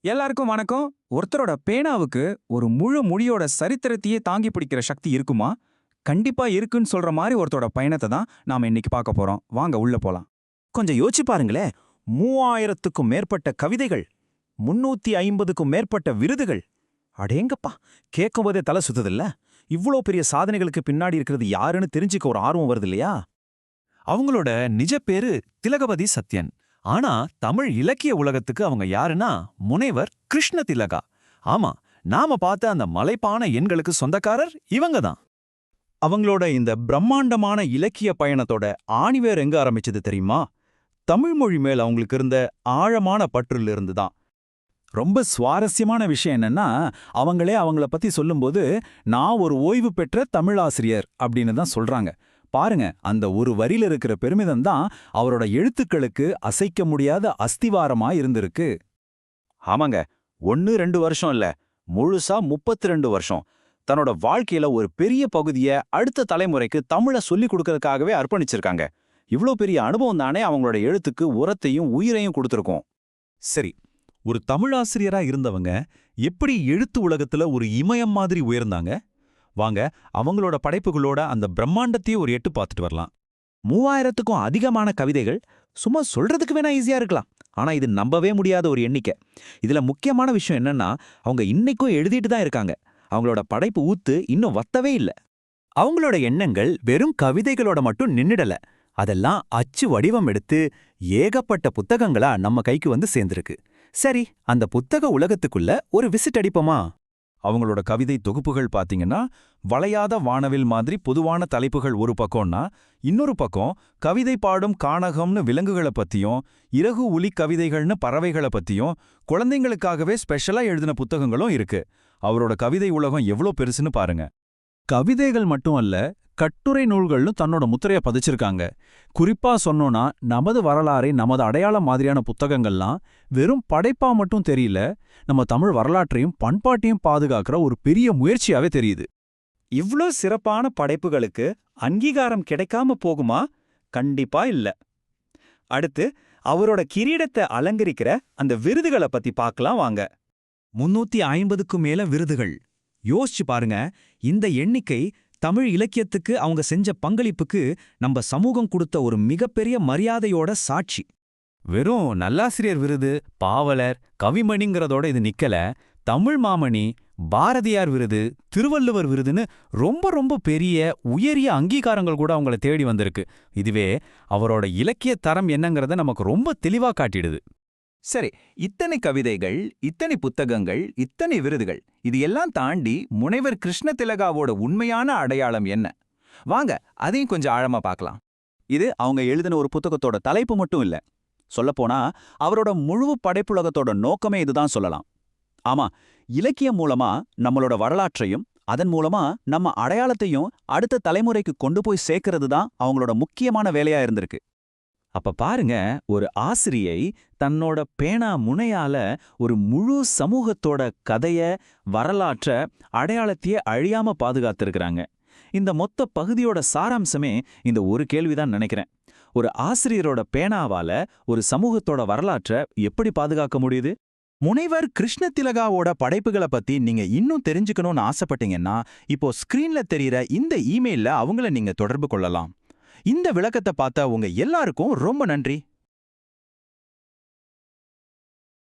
எல்லாருக்கும் வணக்கம். ஒருத்தரோட பேனாவுக்கு ஒரு முழு மொழியோட சரித்திரத்தையே தாங்கி பிடிக்கிற சக்தி இருக்குமா? கண்டிப்பா இருக்குன்னு சொல்ற மாதிரி ஒருத்தரோட பயணத்தை தான் நாம இன்னைக்கு பார்க்க போறோம். வாங்க உள்ள போலாம். கொஞ்சம் யோசிச்சு பாருங்களேன். 3000த்துக்கும் மேற்பட்ட கவிதைகள், 350க்கும் மேற்பட்ட விருதுகள். அடேங்கப்பா, கேட்கும்போதே தலை சுத்துதில்ல? இவ்ளோ பெரிய சாதனைகளுக்கு பின்னாடி இருக்கிறது யாருன்னு தெரிஞ்சுக்க ஒரு ஆர்வம் வருது இல்லையா? அவங்களோட நிஜ பேரு திலகவதி சத்யன். ஆனா தமிழ் இலக்கிய உலகத்துக்கு அவங்க யாருன்னா முனைவர் கிருஷ்ண திலகா. ஆமா, நாம பார்த்த அந்த மலைப்பான எண்களுக்கு சொந்தக்காரர் இவங்க தான். அவங்களோட இந்த பிரம்மாண்டமான இலக்கிய பயணத்தோட ஆணிவேர் எங்க ஆரம்பிச்சது தெரியுமா? தமிழ் மொழி மேல் அவங்களுக்கு இருந்த ஆழமான பற்றுல இருந்து தான். ரொம்ப சுவாரஸ்யமான விஷயம் என்னன்னா, அவங்களே அவங்கள பத்தி சொல்லும்போது நான் ஒரு ஓய்வு பெற்ற தமிழாசிரியர் அப்படின்னு தான் சொல்றாங்க. பாருங்க, அந்த ஒரு வரியில இருக்கிற பெருமிதம் தான் அவரோட எழுத்துக்களுக்கு அசைக்க முடியாத அஸ்திவாரமா இருந்திருக்கு. ஆமாங்க, 1-2 வருஷம் இல்ல, முழுசா 32 வருஷம் தன்னோட வாழ்க்கையில ஒரு பெரிய பகுதியை அடுத்த தலைமுறைக்கு தமிழை சொல்லிக் கொடுக்கறதுக்காகவே அர்ப்பணிச்சிருக்காங்க. இவ்ளோ பெரிய அனுபவம் தானே அவங்களோட எழுத்துக்கு உரத்தையும் உயிரையும் கொடுத்துருக்கோம். சரி, ஒரு தமிழாசிரியரா இருந்தவங்க எப்படி எழுத்து உலகத்துல ஒரு இமயம் மாதிரி உயர்ந்தாங்க? வாங்க, அவங்களோட படைப்புகளோட அந்த பிரம்மாண்டத்தையே ஒரு எட்டு பார்த்துட்டு வரலாம். 3000த்துக்கும் அதிகமான கவிதைகள் சும்மா சொல்றதுக்கு வேணா ஈஸியா இருக்கலாம். ஆனா இது நம்பவே முடியாத ஒரு எண்ணிக்கை. இதுல முக்கியமான விஷயம் என்னன்னா, அவங்க இன்னைக்கும் எழுதிட்டு தான் இருக்காங்க. அவங்களோட படைப்பு ஊத்து இன்னும் வத்தவே இல்ல. அவங்களோட எண்ணங்கள் வெறும் கவிதைகளோட மட்டும் நின்னுடல. அதெல்லாம் அச்சு வடிவம் எடுத்து ஏகப்பட்ட புத்தகங்களா நம்ம கைக்கு வந்து சேர்ந்திருக்கு. சரி, அந்த புத்தக உலகத்துக்குள்ள ஒரு விசிட் அடிப்போமா? அவங்களோட கவிதை தொகுப்புகள் பாத்தீங்கன்னா, வளையாத வானவில் மாதிரி பொதுவான தலைப்புகள் ஒரு பக்கம்னா, இன்னொரு பக்கம் கவிதை பாடும் கானகம்னு விலங்குகளை பத்தியும், இறகு உலி கவிதைகள்னு பறவைகளை பத்தியும், குழந்தைங்களுக்காகவே ஸ்பெஷலா எழுதின புத்தகங்களும் இருக்கு. அவரோட கவிதை உலகம் எவ்வளோ பெருசுன்னு பாருங்க. கவிதைகள் மட்டும் அல்ல, கட்டுரை நூல்கள்னு தன்னோட முத்திரைய பதிச்சிருக்காங்க. குறிப்பா சொன்னோன்னா, நமது வரலாறை நமது அடையாளம் மாதிரியான புத்தகங்கள்லாம் வெறும் படைப்பா மட்டும் தெரியல, நம்ம தமிழ் வரலாற்றையும் பண்பாட்டையும் பாதுகாக்கிற ஒரு பெரிய முயற்சியாவே தெரியுது. இவ்ளோ சிறப்பான படைப்புகளுக்கு அங்கீகாரம் கிடைக்காம போகுமா? கண்டிப்பா இல்ல. அடுத்து, அவரோட கிரீடத்தை அலங்கரிக்கிற அந்த விருதுகளை பத்தி பார்க்கலாம் வாங்க. 350க்கும் மேல விருதுகள். யோசிச்சு பாருங்க, இந்த எண்ணிக்கை தமிழ் இலக்கியத்துக்கு அவங்க செஞ்ச பங்களிப்புக்கு நம்ம சமூகம் கொடுத்த ஒரு மிகப்பெரிய மரியாதையோட சாட்சி. வெறும் நல்லாசிரியர் விருது, பாவலர், கவிமணிங்கிறதோட இது நிக்கல. தமிழ் மாமணி, பாரதியார் விருது, திருவள்ளுவர் விருதுன்னு ரொம்ப ரொம்ப பெரிய உயரிய அங்கீகாரங்கள் கூட அவங்கள தேடி வந்திருக்கு. இதுவே அவரோட இலக்கிய தரம் என்னங்கிறத நமக்கு ரொம்ப தெளிவா காட்டிடுது. சரி, இத்தனை கவிதைகள், இத்தனை புத்தகங்கள், இத்தனை விருதுகள், இது எல்லாம் தாண்டி முனைவர் கிருஷ்ண திலகாவோட உண்மையான அடையாளம் என்ன? வாங்க, அதையும் கொஞ்சம் ஆழமா பார்க்கலாம். இது அவங்க எழுதின ஒரு புத்தகத்தோட தலைப்பு மட்டும் இல்ல. சொல்லப்போனா, அவரோட முழு படைப்புலகத்தோட நோக்கமே இதுதான் சொல்லலாம். ஆமா, இலக்கியம் மூலமா நம்மளோட வரலாற்றையும், அதன் மூலமா நம்ம அடையாளத்தையும் அடுத்த தலைமுறைக்கு கொண்டு போய் சேர்க்கறது தான் அவங்களோட முக்கியமான வேலையா இருந்திருக்கு. அப்ப பாருங்க, ஒரு ஆசிரியை தன்னோட பேனா முனையால ஒரு முழு சமூகத்தோட கதைய, வரலாற்ற, அடையாளத்தையே அழியாம பாதுகாத்திருக்கிறாங்க. இந்த மொத்த பகுதியோட சாராம்சமே இந்த ஒரு கேள்விதான் நினைக்கிறேன். ஒரு ஆசிரியரோட பேனாவால ஒரு சமூகத்தோட வரலாற்ற எப்படி பாதுகாக்க முடியுது? முனைவர் கிருஷ்ண திலகாவோட படைப்புகளை பத்தி நீங்க இன்னும் தெரிஞ்சுக்கணும்னு ஆசைப்பட்டீங்கன்னா, இப்போ ஸ்கிரீன்ல தெரியுற இந்த இமெயில்ல அவங்கள நீங்க தொடர்பு கொள்ளலாம். இந்த விளக்கத்தை பார்த்த உங்க எல்லாருக்கும் ரொம்ப நன்றி.